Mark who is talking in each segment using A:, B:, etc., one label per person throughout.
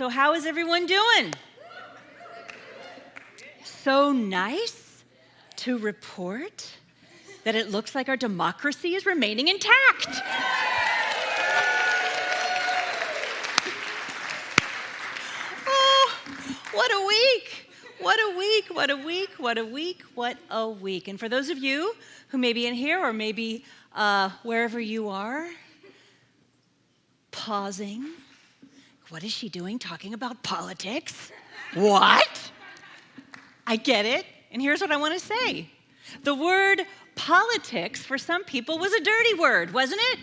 A: So how is everyone doing? So nice to report that it looks like our democracy is remaining intact. Oh, what a week. What a week, what a week, what a week, what a week. And for those of you who may be in here or maybe wherever you are, pausing, what is she doing talking about politics? What? I get it, and here's what I want to say. The word politics for some people was a dirty word, wasn't it?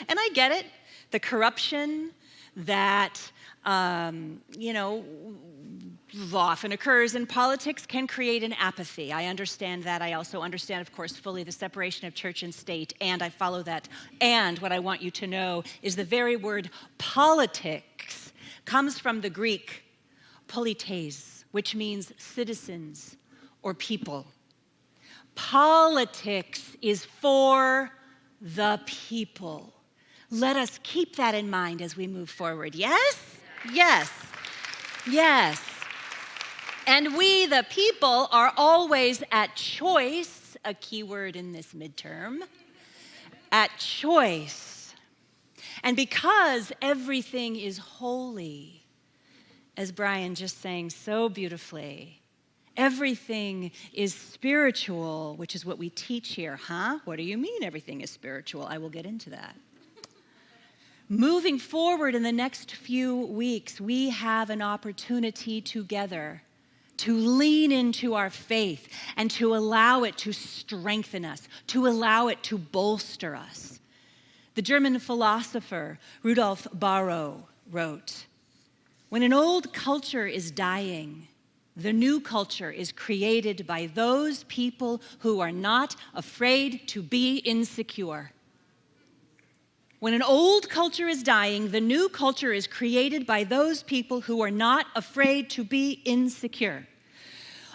A: And I get it. The corruption that, often occurs in politics can create an apathy. I understand that. I also understand, of course, fully the separation of church and state, and I follow that. And what I want you to know is the very word politics comes from the Greek polites, which means citizens or people. Politics is for the people. Let us keep that in mind as we move forward. Yes? Yes. Yes. And we, the people, are always at choice, a key word in this midterm, at choice. And because everything is holy, as Brian just sang so beautifully, everything is spiritual, which is what we teach here, huh? What do you mean everything is spiritual? I will get into that. Moving forward in the next few weeks, we have an opportunity together to lean into our faith and to allow it to strengthen us, to allow it to bolster us. The German philosopher Rudolf Barrow wrote, "When an old culture is dying, the new culture is created by those people who are not afraid to be insecure." When an old culture is dying, the new culture is created by those people who are not afraid to be insecure.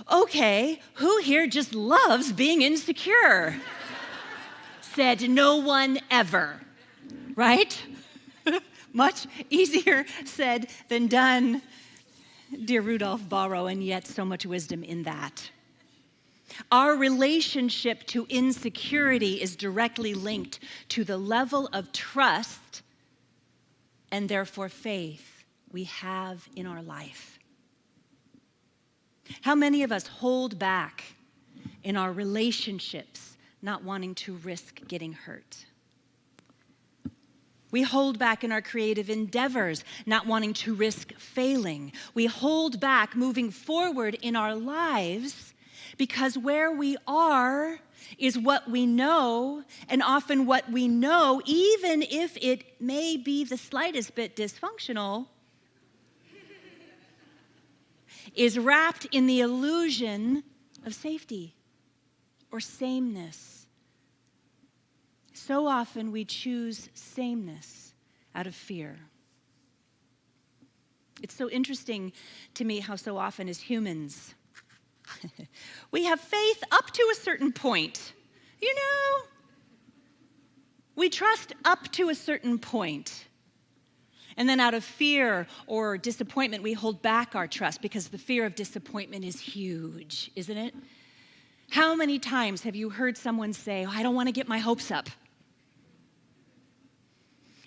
A: Okay, who here just loves being insecure? Said no one ever, right? Much easier said than done, dear Rudolf Barrow, and yet so much wisdom in that. Our relationship to insecurity is directly linked to the level of trust and therefore faith we have in our life. How many of us hold back in our relationships, not wanting to risk getting hurt? We hold back in our creative endeavors, not wanting to risk failing. We hold back moving forward in our lives because where we are is what we know, and often what we know, even if it may be the slightest bit dysfunctional, is wrapped in the illusion of safety or sameness. So often we choose sameness out of fear. It's so interesting to me how so often as humans, we have faith up to a certain point. You know, we trust up to a certain point. And then out of fear or disappointment, we hold back our trust because the fear of disappointment is huge, isn't it? How many times have you heard someone say, "Oh, I don't want to get my hopes up"?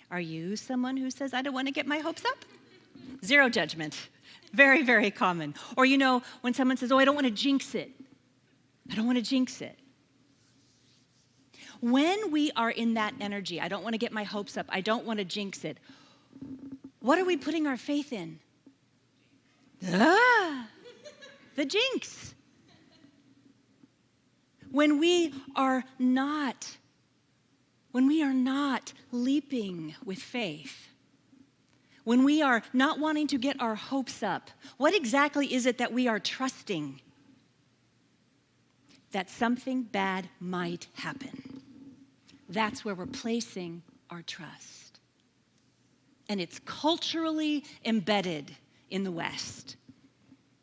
A: Are you someone who says, "I don't want to get my hopes up"? Zero judgment. Very, very common. Or when someone says, "Oh, I don't want to jinx it." I don't want to jinx it. When we are in that energy, I don't want to get my hopes up, I don't want to jinx it, what are we putting our faith in? The jinx. When we are not leaping with faith, when we are not wanting to get our hopes up, what exactly is it that we are trusting? That something bad might happen. That's where we're placing our trust. And it's culturally embedded in the West.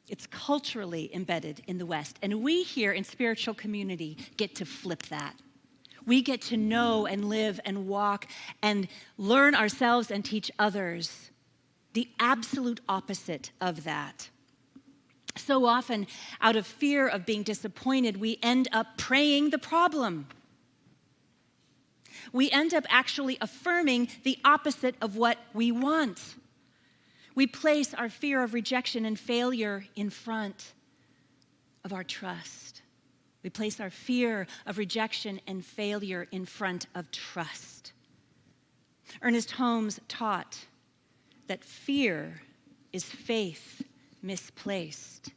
A: It's culturally embedded in the West. And we here in Spiritual Community get to flip that. We get to know and live and walk and learn ourselves and teach others the absolute opposite of that. So often, out of fear of being disappointed, we end up praying the problem. We end up actually affirming the opposite of what we want. We place our fear of rejection and failure in front of our trust. We place our fear of rejection and failure in front of trust. Ernest Holmes taught that fear is faith misplaced.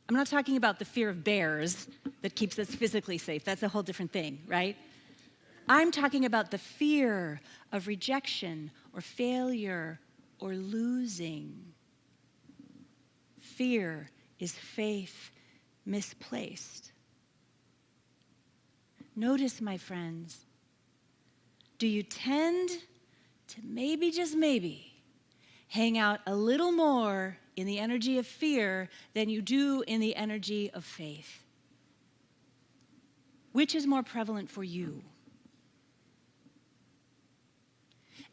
A: I'm not talking about the fear of bears that keeps us physically safe. That's a whole different thing, right? I'm talking about the fear of rejection or failure or losing. Fear is faith misplaced. Notice, my friends, do you tend to maybe, just maybe, hang out a little more in the energy of fear than you do in the energy of faith? Which is more prevalent for you?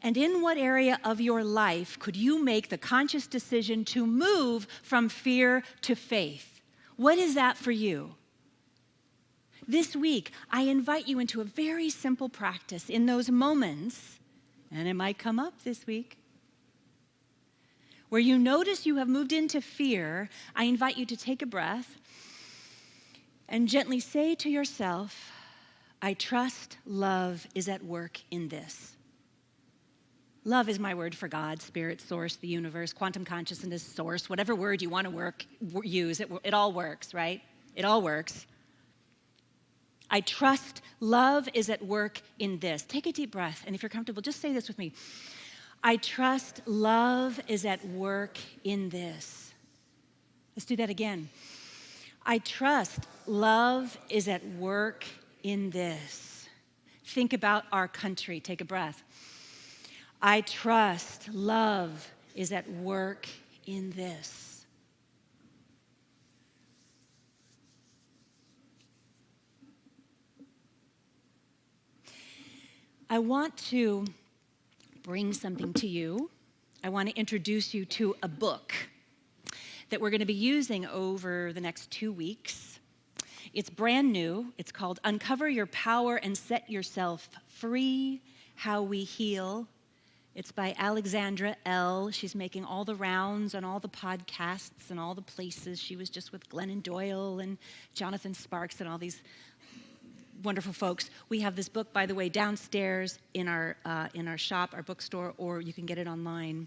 A: And in what area of your life could you make the conscious decision to move from fear to faith? What is that for you? This week, I invite you into a very simple practice in those moments, and it might come up this week, where you notice you have moved into fear. I invite you to take a breath and gently say to yourself, I trust love is at work in this. Love is my word for God, spirit, source, the universe, quantum consciousness, source, whatever word you want to use, it all works, right? It all works. I trust love is at work in this. Take a deep breath, and if you're comfortable, just say this with me. I trust love is at work in this. Let's do that again. I trust love is at work in this. Think about our country. Take a breath. I trust love is at work in this. I want to bring something to you. I want to introduce you to a book that we're going to be using over the next 2 weeks. It's brand new. It's called Uncover Your Power and Set Yourself Free, How We Heal. It's by Alexandra Elle. She's making all the rounds on all the podcasts and all the places. She was just with Glennon Doyle and Jonathan Sparks and all these wonderful folks. We have this book, by the way, downstairs in our shop, our bookstore, or you can get it online.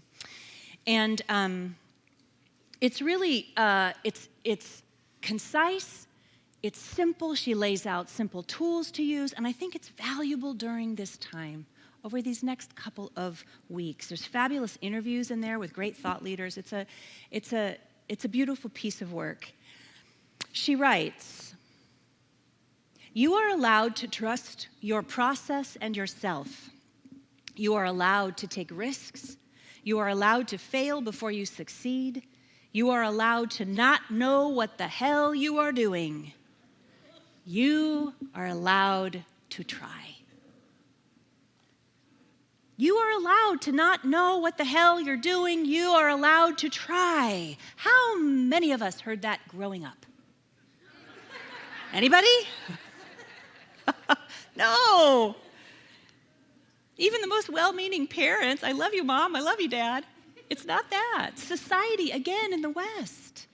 A: And it's really it's concise. It's simple. She lays out simple tools to use, and I think it's valuable during this time. Over these next couple of weeks, there's fabulous interviews in there with great thought leaders. It's a beautiful piece of work. She writes, you are allowed to trust your process and yourself. You are allowed to take risks. You are allowed to fail before you succeed. You are allowed to not know what the hell you are doing. You are allowed to try. You are allowed to not know what the hell you're doing. You are allowed to try. How many of us heard that growing up? Anybody? No. Even the most well-meaning parents, I love you, Mom, I love you, Dad. It's not that. Society, again, in the West,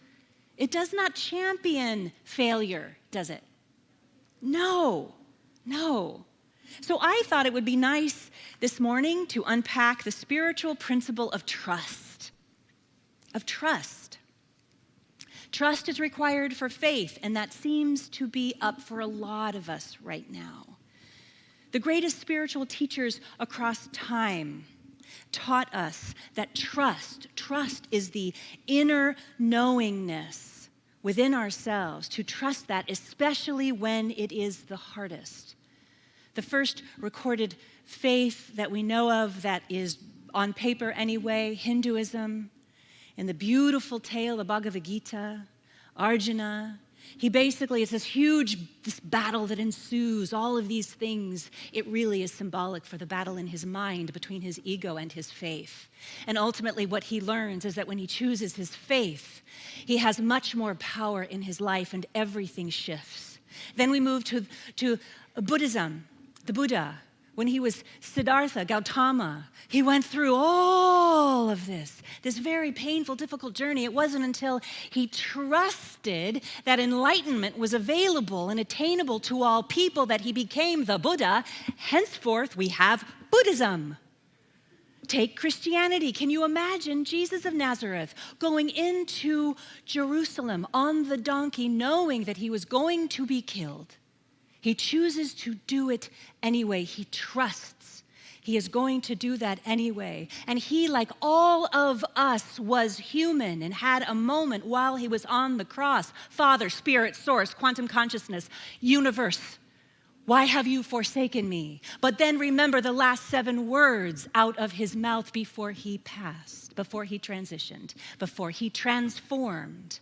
A: it does not champion failure, does it? No. So I thought it would be nice this morning to unpack the spiritual principle of trust. Trust is required for faith, and that seems to be up for a lot of us right now. The greatest spiritual teachers across time taught us that trust is the inner knowingness within ourselves, to trust that, especially when it is the hardest. The first recorded faith that we know of that is on paper anyway, Hinduism, in the beautiful tale, the Bhagavad Gita, Arjuna He basically, it's this battle that ensues, all of these things. It really is symbolic for the battle in his mind between his ego and his faith. And ultimately what he learns is that when he chooses his faith, he has much more power in his life and everything shifts. Then we move to Buddhism, the Buddha. When he was Siddhartha Gautama, he went through all of this very painful, difficult journey. It wasn't until he trusted that enlightenment was available and attainable to all people that he became the Buddha. Henceforth, we have Buddhism. Take Christianity. Can you imagine Jesus of Nazareth going into Jerusalem on the donkey, knowing that he was going to be killed? He chooses to do it anyway. He trusts he is going to do that anyway. And he, like all of us, was human and had a moment while he was on the cross. Father, Spirit, Source, quantum consciousness, universe, why have you forsaken me? But then remember the last 7 words out of his mouth before he passed, before he transitioned, before he transformed.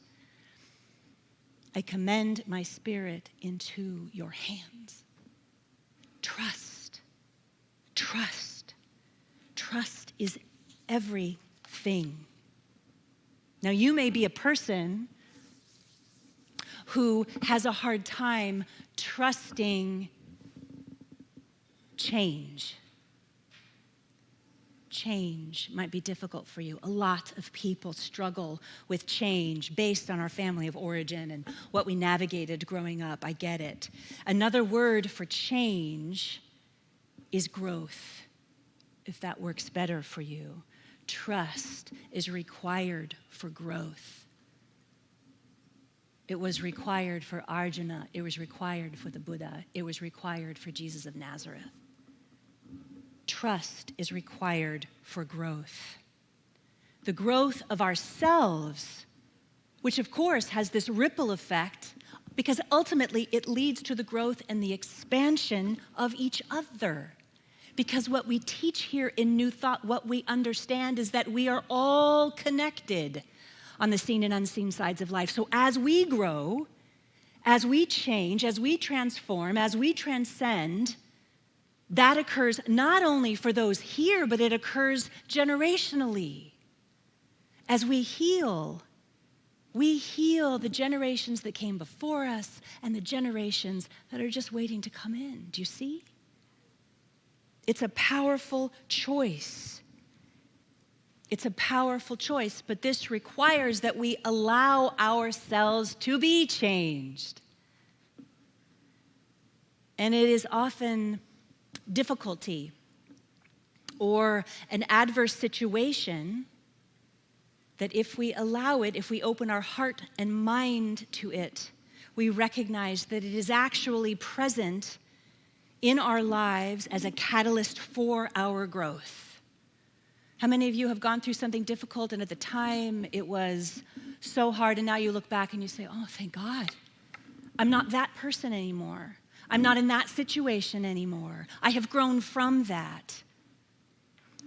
A: I commend my spirit into your hands. Trust. Trust. Trust is everything. Now, you may be a person who has a hard time trusting change. Change might be difficult for you. A lot of people struggle with change based on our family of origin and what we navigated growing up. I get it. Another word for change is growth, if that works better for you. Trust is required for growth. It was required for Arjuna. It was required for the Buddha. It was required for Jesus of Nazareth. Trust is required for growth. The growth of ourselves, which of course has this ripple effect, because ultimately it leads to the growth and the expansion of each other. Because what we teach here in New Thought, what we understand is that we are all connected on the seen and unseen sides of life. So as we grow, as we change, as we transform, as we transcend, that occurs not only for those here, but it occurs generationally. As we heal the generations that came before us and the generations that are just waiting to come in. Do you see? It's a powerful choice. It's a powerful choice, but this requires that we allow ourselves to be changed. And it is often difficulty or an adverse situation that if we allow it, if we open our heart and mind to it, we recognize that it is actually present in our lives as a catalyst for our growth. How many of you have gone through something difficult and at the time it was so hard and now you look back and you say, oh, thank God, I'm not that person anymore. I'm not in that situation anymore. I have grown from that.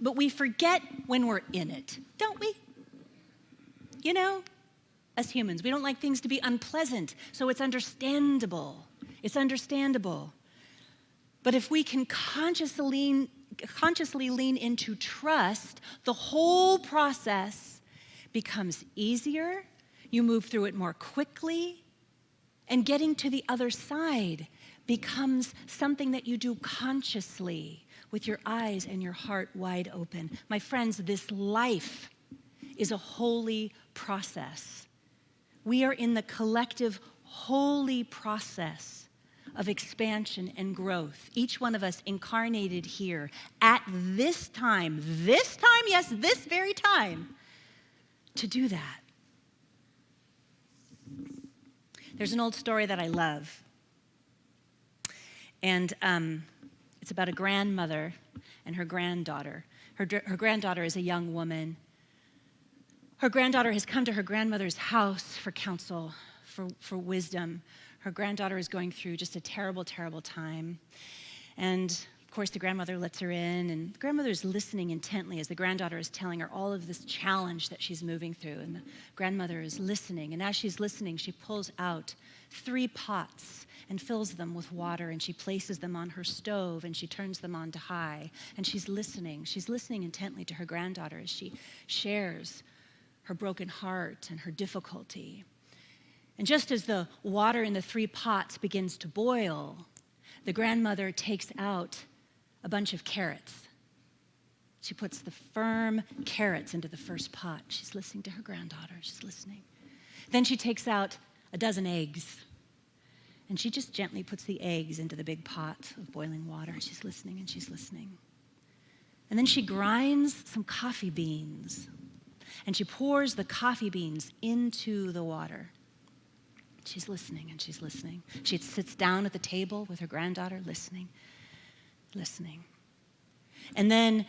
A: But we forget when we're in it, don't we? You know, as humans, we don't like things to be unpleasant, so it's understandable. It's understandable. But if we can consciously lean into trust, the whole process becomes easier. You move through it more quickly, and getting to the other side becomes something that you do consciously with your eyes and your heart wide open. My friends, this life is a holy process. We are in the collective holy process of expansion and growth. Each one of us incarnated here at this time, yes, this very time, to do that. There's an old story that I love. And it's about a grandmother and her granddaughter. Her granddaughter is a young woman. Her granddaughter has come to her grandmother's house for counsel, for wisdom. Her granddaughter is going through just a terrible, terrible time. And of course, the grandmother lets her in, and the grandmother is listening intently as the granddaughter is telling her all of this challenge that she's moving through. And the grandmother is listening, and as she's listening, she pulls out 3 pots and fills them with water, and she places them on her stove, and she turns them on to high. And she's listening. She's listening intently to her granddaughter as she shares her broken heart and her difficulty. And just as the water in the 3 pots begins to boil, the grandmother takes out a bunch of carrots. She puts the firm carrots into the first pot. She's listening to her granddaughter. She's listening. Then she takes out a dozen eggs, and she just gently puts the eggs into the big pot of boiling water. She's listening and she's listening. And then she grinds some coffee beans, and she pours the coffee beans into the water. She's listening and she's listening. She sits down at the table with her granddaughter, listening. And then,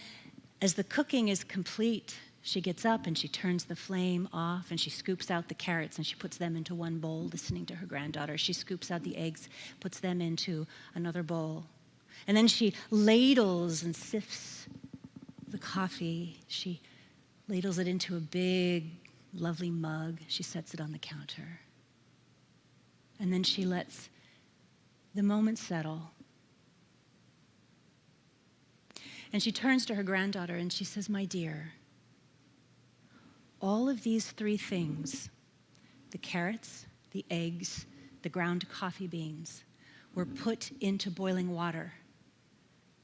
A: as the cooking is complete, she gets up and she turns the flame off, and she scoops out the carrots and she puts them into one bowl, listening to her granddaughter. She scoops out the eggs, puts them into another bowl. And then she ladles and sifts the coffee. She ladles it into a big, lovely mug. She sets it on the counter. And then she lets the moment settle. And she turns to her granddaughter and she says, "My dear, all of these 3 things, the carrots, the eggs, the ground coffee beans, were put into boiling water.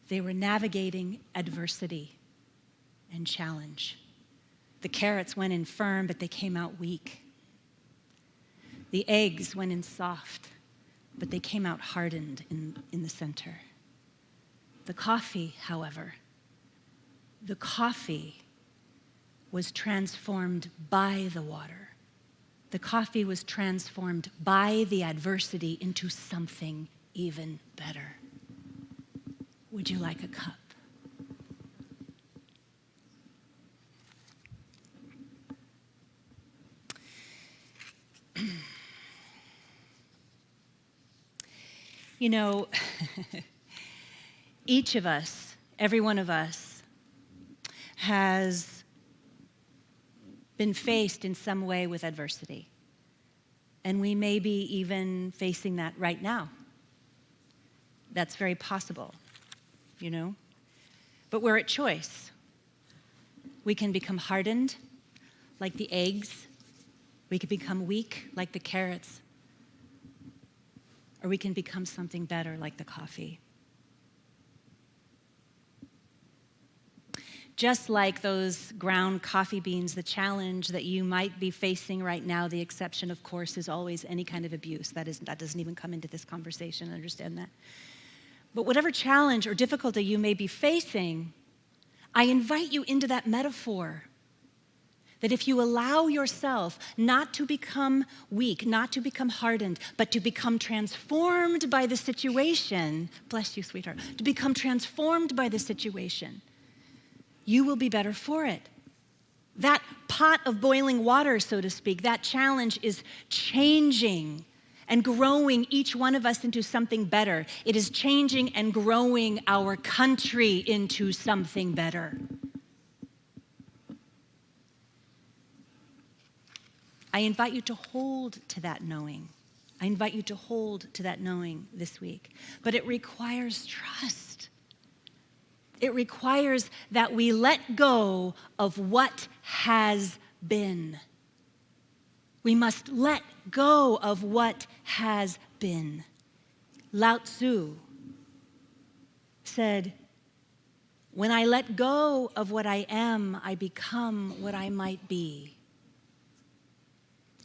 A: They were navigating adversity and challenge. The carrots went in firm, but they came out weak. The eggs went in soft, but they came out hardened in the center. The coffee, however, the coffee was transformed by the water. The coffee was transformed by the adversity into something even better. Would you like a cup?" You know, each of us, every one of us, has been faced in some way with adversity. And we may be even facing that right now. That's very possible, you know. But we're at choice. We can become hardened like the eggs. We can become weak like the carrots. Or we can become something better like the coffee. Just like those ground coffee beans, the challenge that you might be facing right now, the exception, of course, is always any kind of abuse. That doesn't even come into this conversation, understand that. But whatever challenge or difficulty you may be facing, I invite you into that metaphor. That if you allow yourself not to become weak, not to become hardened, but to become transformed by the situation, bless you, sweetheart, to become transformed by the situation, you will be better for it. That pot of boiling water, so to speak, that challenge is changing and growing each one of us into something better. It is changing and growing our country into something better. I invite you to hold to that knowing. I invite you to hold to that knowing this week. But it requires trust. It requires that we let go of what has been. We must let go of what has been. Lao Tzu said, "When I let go of what I am, I become what I might be."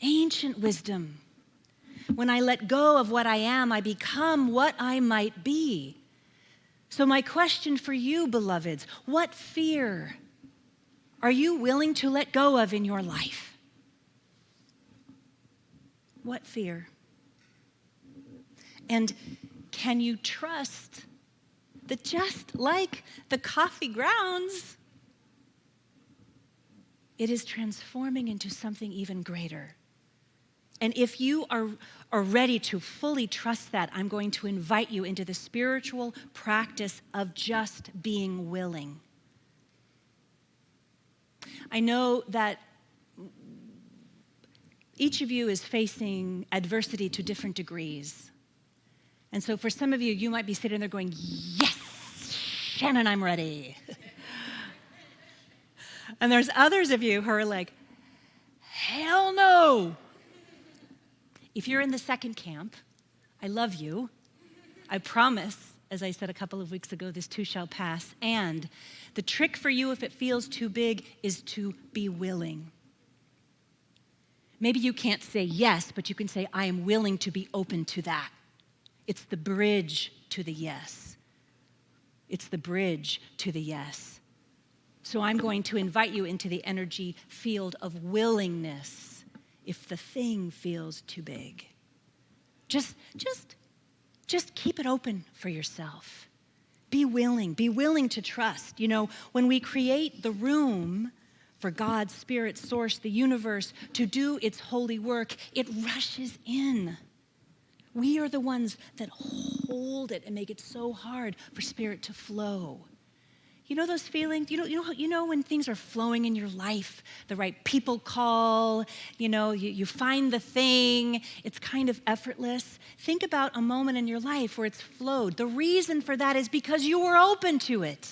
A: Ancient wisdom. When I let go of what I am, I become what I might be. So my question for you, beloveds, what fear are you willing to let go of in your life? What fear? And can you trust that just like the coffee grounds, it is transforming into something even greater? And if you are ready to fully trust that, I'm going to invite you into the spiritual practice of just being willing. I know that each of you is facing adversity to different degrees. And so for some of you, you might be sitting there going, yes, Shannon, I'm ready. And there's others of you who are like, hell no. If you're in the second camp, I love you. I promise, as I said a couple of weeks ago, this too shall pass. And the trick for you, if it feels too big, is to be willing. Maybe you can't say yes, but you can say, I am willing to be open to that. It's the bridge to the yes. It's the bridge to the yes. So I'm going to invite you into the energy field of willingness if the thing feels too big. Just keep it open for yourself. Be willing to trust. You know, when we create the room for God's Spirit, Source, the universe, to do its holy work, it rushes in. We are the ones that hold it and make it so hard for Spirit to flow. You know those feelings? You know when things are flowing in your life, the right people call, you find the thing, it's kind of effortless. Think about a moment in your life where it's flowed. The reason for that is because you were open to it.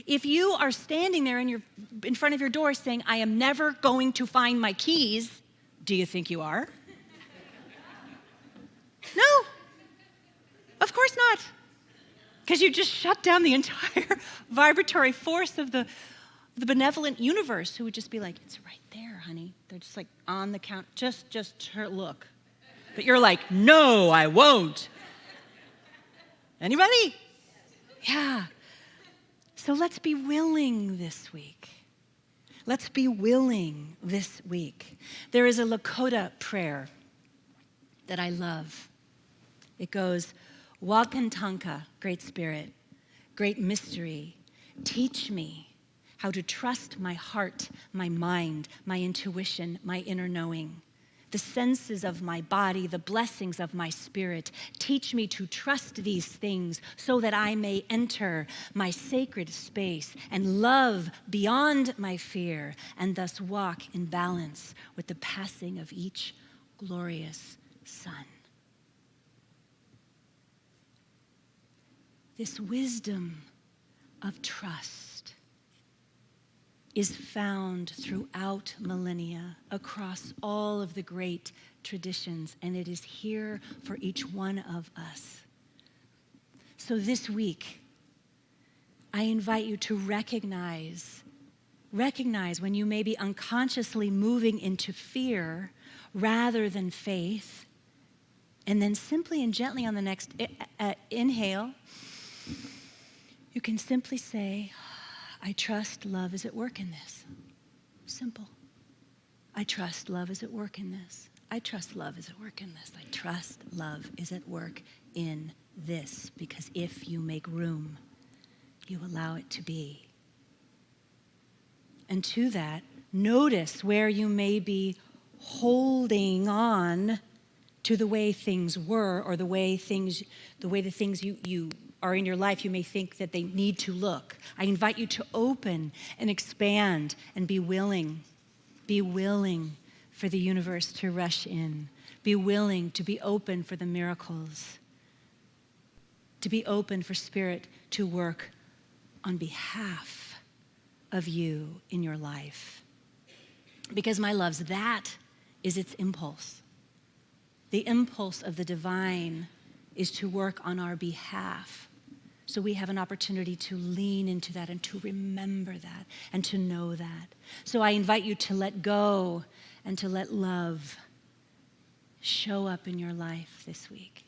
A: If you are standing there in front of your door saying, I am never going to find my keys, do you think you are? No, of course not. Because you just shut down the entire vibratory force of the benevolent universe, who would just be like, it's right there, honey. They're just like on the count, just look. But you're like, no, I won't. Anybody? Yeah. So let's be willing this week. Let's be willing this week. There is a Lakota prayer that I love. It goes, Wakantanka, Great Spirit, Great Mystery, teach me how to trust my heart, my mind, my intuition, my inner knowing, the senses of my body, the blessings of my spirit. Teach me to trust these things so that I may enter my sacred space and love beyond my fear and thus walk in balance with the passing of each glorious sun. This wisdom of trust is found throughout millennia, across all of the great traditions, and it is here for each one of us. So this week, I invite you to recognize when you may be unconsciously moving into fear rather than faith, and then simply and gently on the next inhale, you can simply say, I trust love is at work in this. Simple. I trust love is at work in this. I trust love is at work in this. I trust love is at work in this. Because if you make room, you allow it to be. And to that, notice where you may be holding on to the way things were, or the way the things you are in your life, you may think that they need to look. I invite you to open and expand and be willing. Be willing for the universe to rush in. Be willing to be open for the miracles. To be open for Spirit to work on behalf of you in your life. Because my loves, that is its impulse. The impulse of the divine is to work on our behalf. So we have an opportunity to lean into that and to remember that and to know that. So I invite you to let go and to let love show up in your life this week.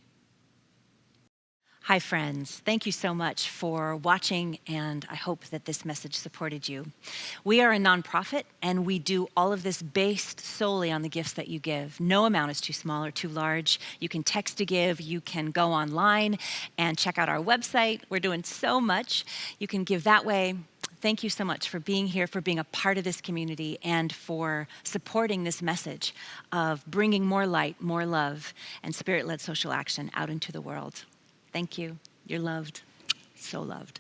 A: Hi, friends. Thank you so much for watching, and I hope that this message supported you. We are a nonprofit, and we do all of this based solely on the gifts that you give. No amount is too small or too large. You can text to give. You can go online and check out our website. We're doing so much. You can give that way. Thank you so much for being here, for being a part of this community, and for supporting this message of bringing more light, more love, and spirit-led social action out into the world. Thank you. You're loved. So loved.